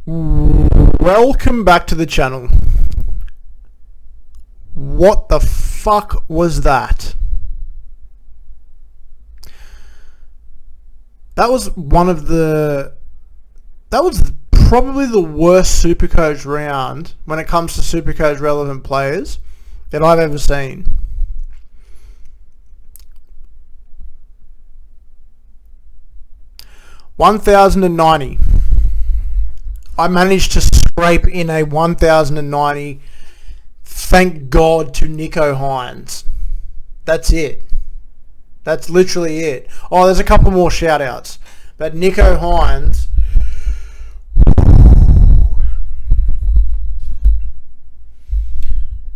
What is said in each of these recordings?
Welcome back to the channel. What the fuck was that? That was probably the worst SuperCoach round when it comes to SuperCoach relevant players that I've ever seen. $1,090. I managed to scrape in a 1,090. Thank God to Nico Hines. That's it. That's literally it. Oh, there's a couple more shout outs. But Nico Hines.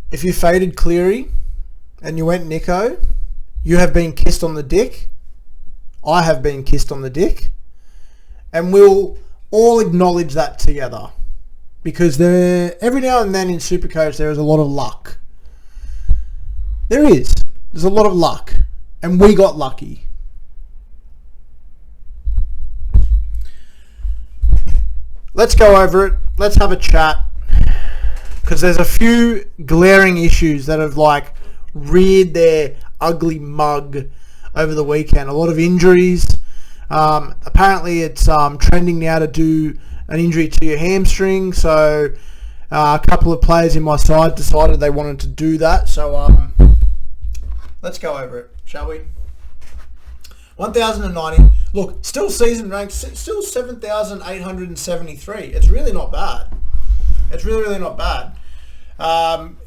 If you faded Cleary and you went Nico, you have been kissed on the dick. I have been kissed on the dick. And we'll all acknowledge that together, because every now and then in SuperCoach there is a lot of luck. There's a lot of luck, and we got lucky. Let's go over it. Let's have a chat, because there's a few glaring issues that have reared their ugly mug over the weekend. A lot of injuries. Apparently it's trending now to do an injury to your hamstring, so a couple of players in my side decided they wanted to do that, so let's go over it, shall we? 1,090. Look, still season ranked, still 7,873. It's really not bad. It's really not bad.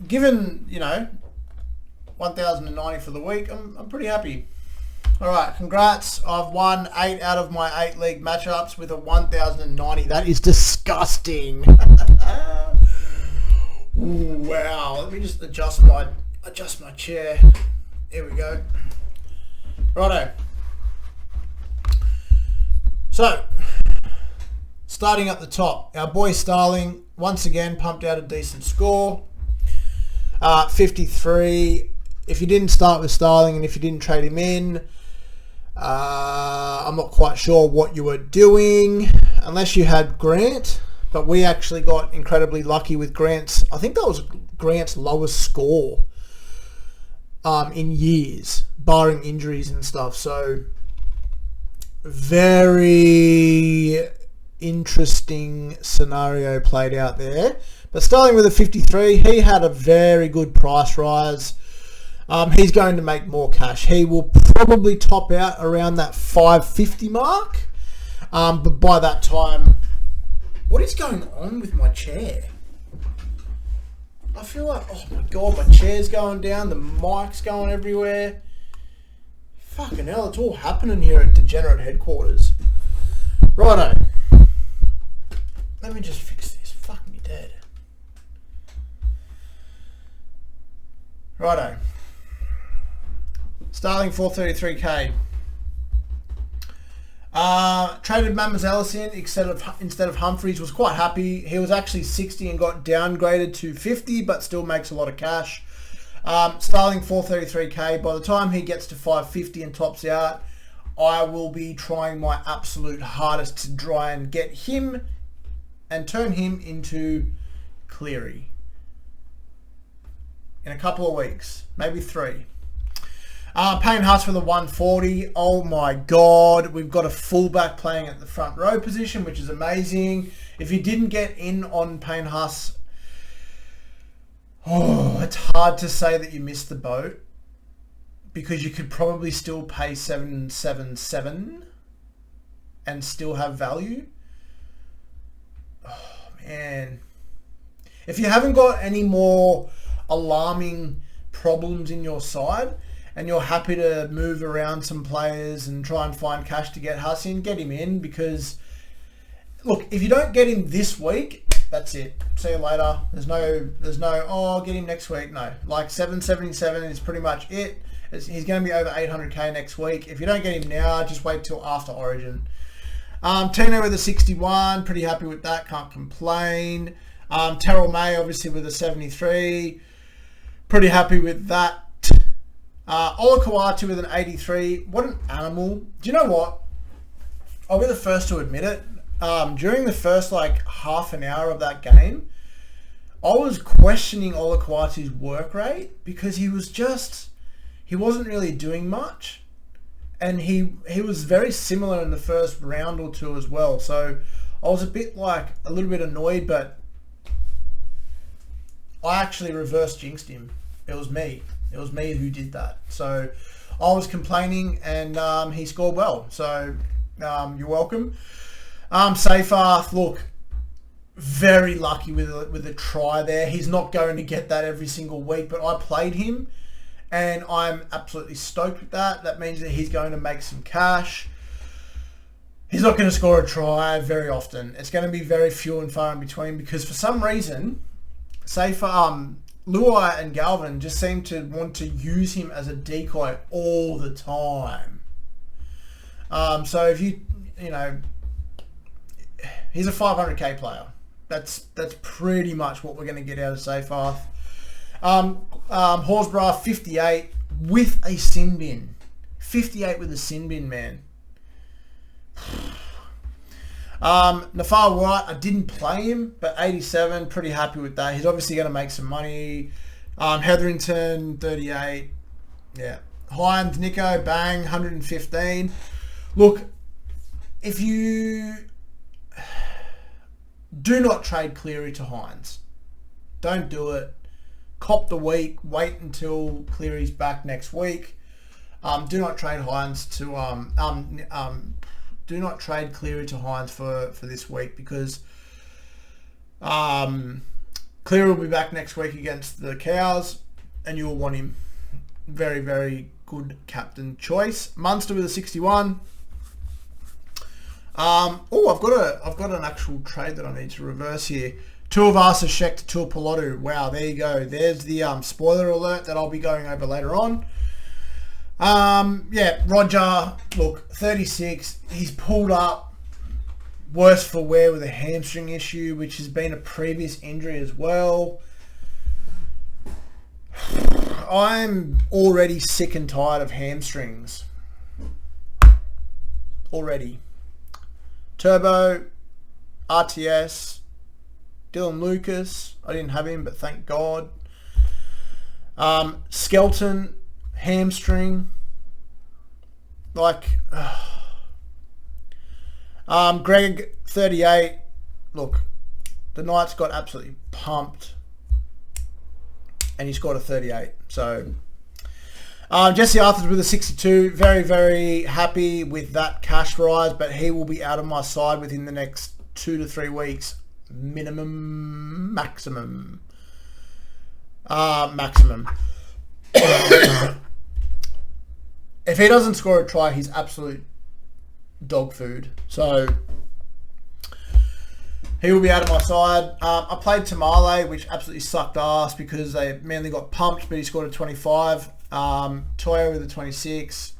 Given, 1,090 for the week, I'm pretty happy. Alright, congrats. I've won 8 out of my 8 league matchups with a 1,090. That is disgusting. Ooh, wow. Let me just adjust my chair. Here we go. Righto. So, starting at the top, our boy Starling once again pumped out a decent score. 53. If you didn't start with Starling and if you didn't trade him in, I'm not quite sure what you were doing, unless you had Grant, but we actually got incredibly lucky with Grant's. I think that was Grant's lowest score in years, barring injuries and stuff. So very interesting scenario played out there. But starting with a 53, he had a very good price rise. He's going to make more cash. He will probably top out around that 550 mark. But by that time, what is going on with my chair? I feel like, oh my God, my chair's going down. The mic's going everywhere. Fucking hell, it's all happening here at Degenerate Headquarters. Righto. Let me just fix this. Fuck me dead. Righto. Starling 433k. Traded Mamazellus in instead of Humphreys. Was quite happy. He was actually 60 and got downgraded to 50, but still makes a lot of cash. Starling 433k. By the time he gets to 550 and tops out, I will be trying my absolute hardest to try and get him and turn him into Cleary in a couple of weeks, maybe 3. Payne Haas with a 140. Oh my God. We've got a fullback playing at the front row position, which is amazing. If you didn't get in on Payne Haas, it's hard to say that you missed the boat, because you could probably still pay 777 and still have value. Oh man. If you haven't got any more alarming problems in your side, and you're happy to move around some players and try and find cash to get Huss in, get him in, because, look, if you don't get him this week, that's it. See you later. There's no, oh, I'll get him next week. No. 777 is pretty much it. He's going to be over 800k next week. If you don't get him now, just wait till after Origin. Tino with a 61. Pretty happy with that. Can't complain. Terrell May, obviously, with a 73. Pretty happy with that. Ola Kawatu with an 83. What an animal. Do you know what? I'll be the first to admit it. during the first like half an hour of that game, I was questioning Olaquati's work rate because he wasn't really doing much. And he was very similar in the first round or two as well. So I was a little bit annoyed, but I actually reverse jinxed him. It was me. It was me who did that. So I was complaining, and he scored well. So you're welcome. Seyfarth, look, very lucky with a try there. He's not going to get that every single week, but I played him, and I'm absolutely stoked with that. That means that he's going to make some cash. He's not going to score a try very often. It's going to be very few and far in between because for some reason, Luai and Galvin just seem to want to use him as a decoy all the time. So if you know, he's a 500k player. That's pretty much what we're going to get out of Seyfarth. Horsburgh 58 with a sin bin. 58 with a sin bin, man. Nafar White, I didn't play him, but 87, pretty happy with that. He's obviously going to make some money. Hetherington 38, yeah. Hines, Nico, bang, 115. Look, if you do not trade Cleary to Hines, don't do it. Cop the week. Wait until Cleary's back next week. Do not trade Hines to do not trade Cleary to Hines for this week because Cleary will be back next week against the Cows, and you will want him. Very, very good captain choice. Munster with a 61. I've got an actual trade that I need to reverse here. Tuivasa Sheck to Tuipulotu. Wow, there you go. There's the spoiler alert that I'll be going over later on. Roger, look, 36. He's pulled up worse for wear with a hamstring issue, which has been a previous injury as well. I'm already sick and tired of hamstrings. Already. Turbo, RTS, Dylan Lucas. I didn't have him, but thank God. Skelton, hamstring. Greg, 38. Look, the Knights got absolutely pumped, and he scored a 38. So, Jesse Arthur's with a 62. Very, very happy with that cash rise, but he will be out of my side within the next 2 to 3 weeks. Maximum. If he doesn't score a try, he's absolute dog food. So he will be out of my side. I played Tamale, which absolutely sucked ass because they mainly got pumped, but he scored a 25. Toyo with a 26.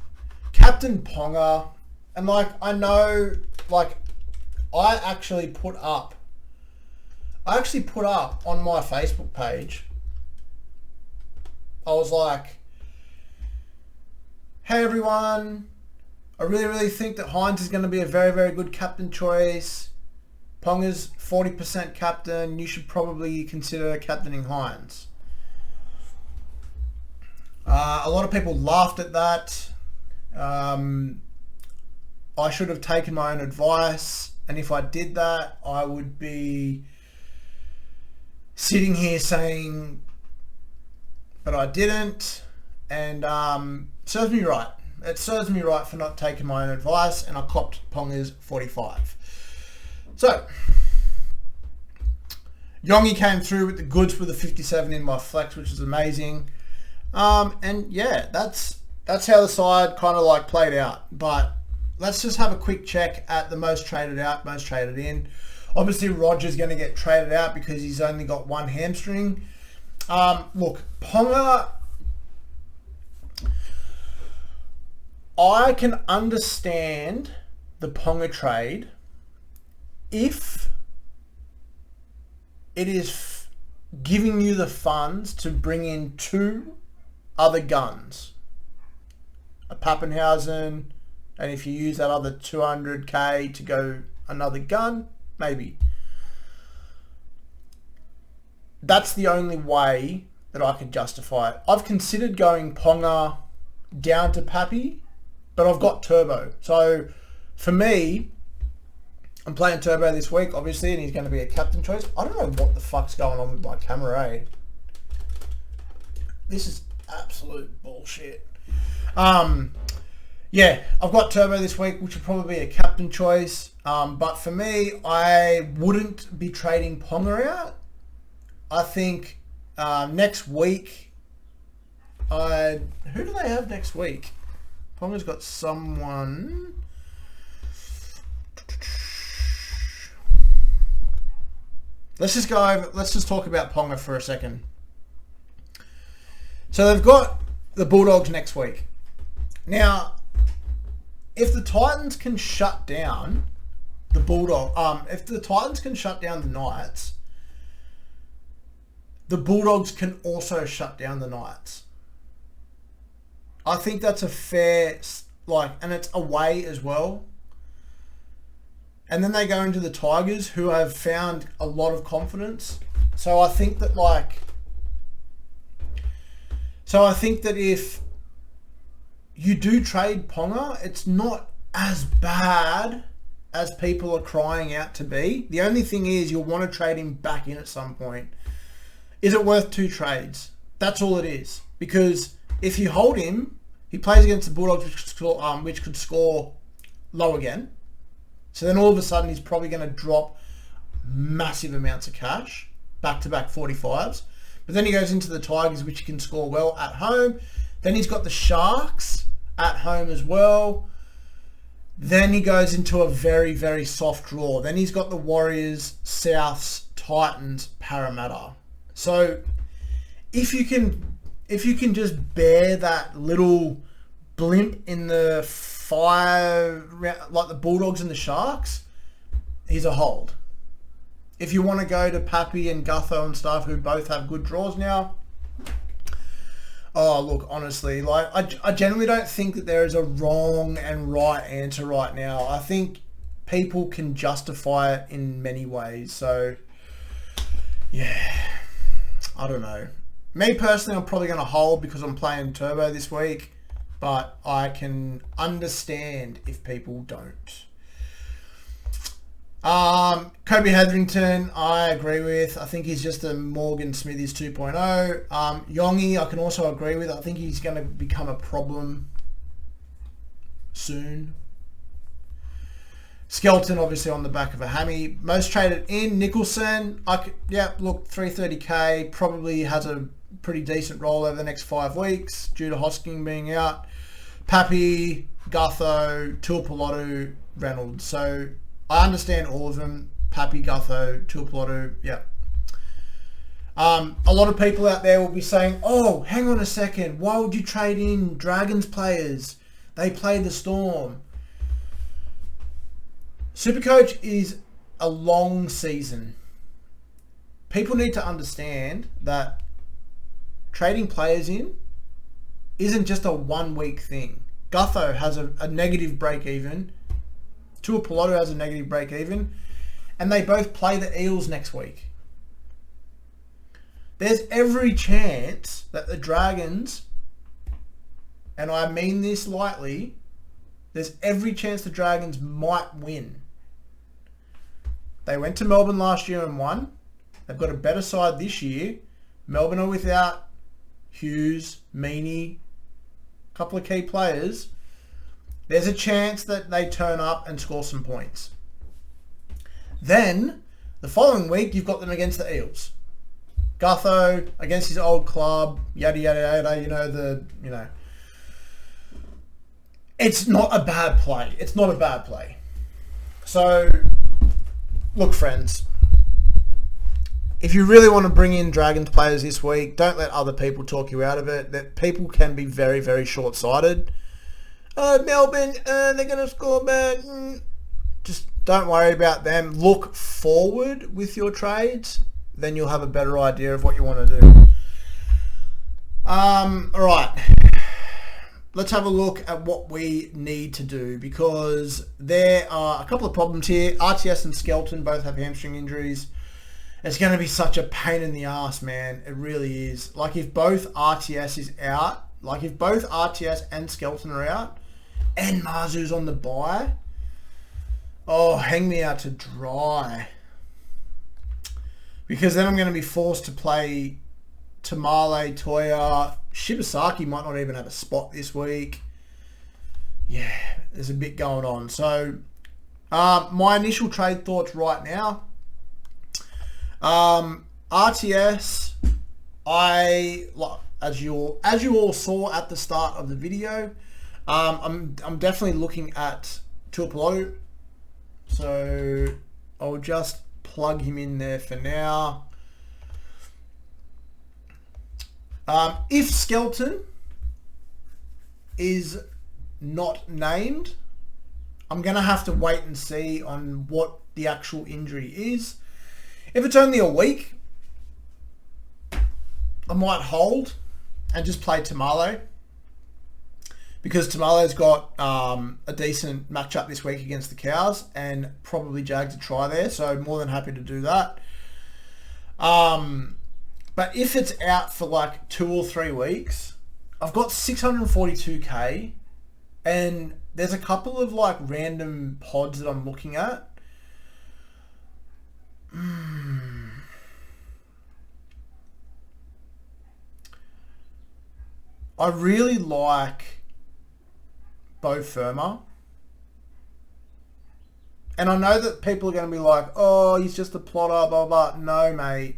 Captain Ponga. And I know, I actually put up on my Facebook page, I was like, hey everyone, I really, really think that Hines is going to be a very, very good captain choice. Ponga's 40% captain. You should probably consider captaining Hines. A lot of people laughed at that. I should have taken my own advice, and if I did that, I would be sitting here saying, but I didn't, and serves me right. It serves me right for not taking my own advice, and I copped Ponga's 45. So, Yongi came through with the goods with a 57 in my flex, which is amazing. And yeah, that's how the side kind of played out. But let's just have a quick check at the most traded out, most traded in. Obviously, Roger's going to get traded out because he's only got one hamstring. Look, Ponga, I can understand the Ponga trade if it is giving you the funds to bring in two other guns, a Pappenhausen, and if you use that other 200k to go another gun? Maybe. That's the only way that I could justify it. I've considered going Ponga down to Pappy, but I've got Turbo. So for me, I'm playing Turbo this week, obviously, and he's going to be a captain choice. I don't know what the fuck's going on with my camera, eh? This is absolute bullshit. Yeah, I've got Turbo this week, which will probably be a captain choice. But for me, I wouldn't be trading Ponga out. I think next week, who do they have next week? Ponga's got someone. Let's just go over. Let's just talk about Ponga for a second. So they've got the Bulldogs next week. Now, if the Titans can shut down the if the Titans can shut down the Knights, the Bulldogs can also shut down the Knights. I think that's a fair, and it's away as well. And then they go into the Tigers, who have found a lot of confidence. So I think that if you do trade Ponga, it's not as bad as people are crying out to be. The only thing is you'll want to trade him back in at some point. Is it worth 2 trades? That's all it is. Because if you hold him, he plays against the Bulldogs, which could score low again. So then all of a sudden he's probably going to drop massive amounts of cash, back-to-back 45s. But then he goes into the Tigers, which he can score well at home. Then he's got the Sharks at home as well. Then he goes into a very, very soft draw. Then he's got the Warriors, Souths, Titans, Parramatta. So if you can just bear that little blimp in the 5, like the Bulldogs and the Sharks, he's a hold. If you want to go to Pappy and Gutho and stuff, who both have good draws now, oh, look, honestly, I generally don't think that there is a wrong and right answer right now. I think people can justify it in many ways. So, yeah, I don't know. Me personally, I'm probably going to hold because I'm playing Turbo this week, but I can understand if people don't. Kobe Hetherington, I agree with. I think he's just a Morgan Smithies 2.0. Yongi, I can also agree with. I think he's going to become a problem soon. Skelton, obviously on the back of a hammy. Most traded in, Nicholson. Look, 330k, probably has a pretty decent role over the next 5 weeks due to Hosking being out. Pappy, Gutho, Tuipulotu, Reynolds. So I understand all of them. Pappy, Gutho, Tuipulotu, yeah. A lot of people out there will be saying, oh, hang on a second. Why would you trade in Dragons players? They play the Storm. SuperCoach is a long season. People need to understand that trading players in isn't just a 1 week thing. Gutho has a negative break even. Tuipulotu has a negative break even. And they both play the Eels next week. There's every chance that the Dragons, and I mean this lightly, there's every chance the Dragons might win. They went to Melbourne last year and won. They've got a better side this year. Melbourne are without Hughes, Meaney, a couple of key players. There's a chance that they turn up and score some points. Then, the following week, you've got them against the Eels. Gutho against his old club, yada, yada, yada, It's not a bad play. It's not a bad play. So, look, friends, if you really want to bring in Dragons players this week, don't let other people talk you out of it. That people can be very, very short-sighted. Melbourne, they're going to score bad. Just don't worry about them. Look forward with your trades. Then you'll have a better idea of what you want to do. All right. let's have a look at what we need to do, because there are a couple of problems here. RTS and Skelton both have hamstring injuries. It's going to be such a pain in the ass, man. It really is. Like, if both RTS is out, like if both RTS and Skelton are out, and Marzu's on the bye, oh, hang me out to dry. Because then I'm going to be forced to play Tamale, Toya. Shibasaki might not even have a spot this week. Yeah, there's a bit going on. So, my initial trade thoughts right now. RTS, as you all saw at the start of the video, I'm definitely looking at Tuapolo. So I'll just plug him in there for now. If Skelton is not named, I'm going to have to wait and see on what the actual injury is. If it's only a week, I might hold and just play Tamale, because Tamale's got a decent matchup this week against the Cows, and probably Jags a try there, so more than happy to do that. But if it's out for like 2 or 3 weeks, I've got 642k, and there's a couple of like random pods that I'm looking at. I really like Bo Firma. And I know that people are going to be like, oh, he's just a plotter, blah, blah. No, mate.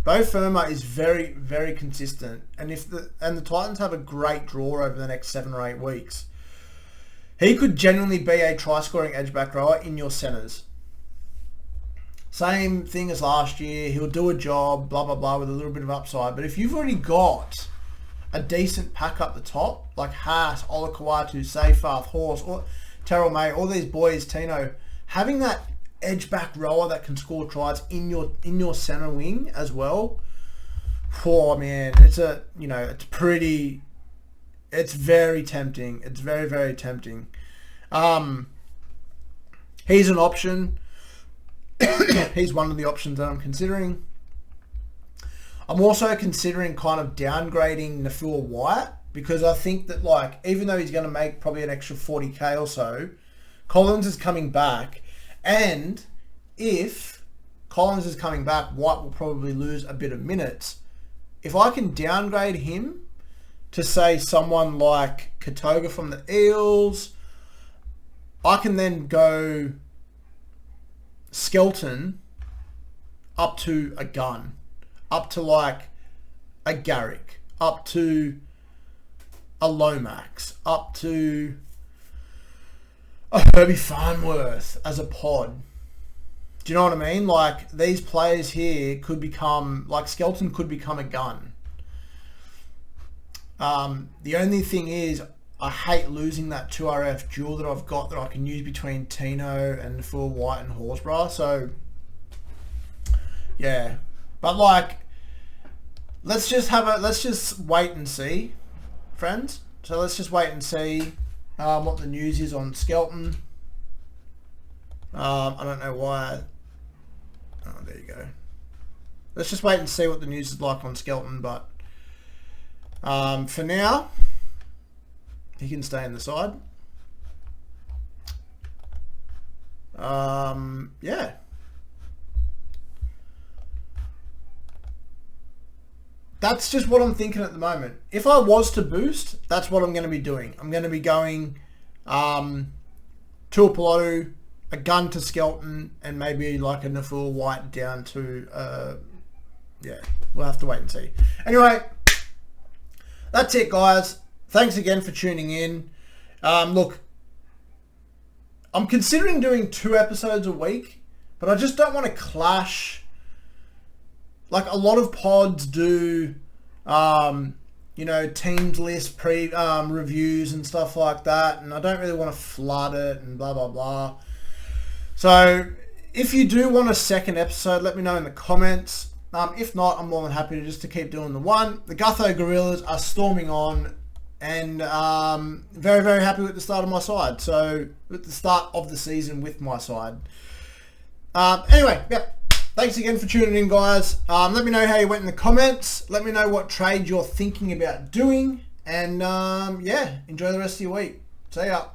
Bo Firma is very, very consistent. And the Titans have a great draw over the next 7 or 8 weeks, he could genuinely be a try-scoring edge-back rower in your centres. Same thing as last year. He'll do a job, blah, blah, blah, with a little bit of upside. But if you've already got a decent pack up the top, like Haas, Olakawatu, Seyfarth, Horse, or Terrell May, all these boys, Tino, having that edge-back rower that can score tries in your centre wing as well, oh man, it's very tempting. It's very, very tempting. He's an option. He's one of the options that I'm considering. I'm also considering kind of downgrading Nafua Wyatt, because I think that, like, even though he's going to make probably an extra 40k or so, Collins is coming back, and if Collins is coming back, White will probably lose a bit of minutes. If I can downgrade him to, say, someone like Katoga from the Eels, I can then go Skelton up to a gun, up to like a Garrick, up to a Lomax, up to a Herbie Farnworth as a pod. Do you know what I mean? Like, these players here could become, like, Skelton could become a gun. The only thing is, I hate losing that 2RF duel that I've got that I can use between Tino and Nafua White and Horsburgh. So, yeah. But, like, let's just wait and see, friends. So let's just wait and see what the news is on Skelton. I don't know why. Oh, there you go. Let's just wait and see what the news is like on Skelton. But for now, he can stay in the side. Yeah. That's just what I'm thinking at the moment. If I was to boost, that's what I'm going to be doing. I'm going to be going Tuapolo, a gun to Skelton, and maybe like a Nafua White down to... yeah, we'll have to wait and see. Anyway, that's it, guys. Thanks again for tuning in. Look, I'm considering doing 2 episodes a week, but I just don't want to clash. Like, a lot of pods do, teams list reviews and stuff like that, and I don't really want to flood it and blah, blah, blah. So, if you do want a second episode, let me know in the comments. If not, I'm more than happy to keep doing the one. The Gutho Gorillas are storming on, and very, very happy with the start of my side. So with the start of the season with my side. Anyway, yeah. Thanks again for tuning in, guys. Let me know how you went in the comments. Let me know what trade you're thinking about doing. And yeah, enjoy the rest of your week. See ya.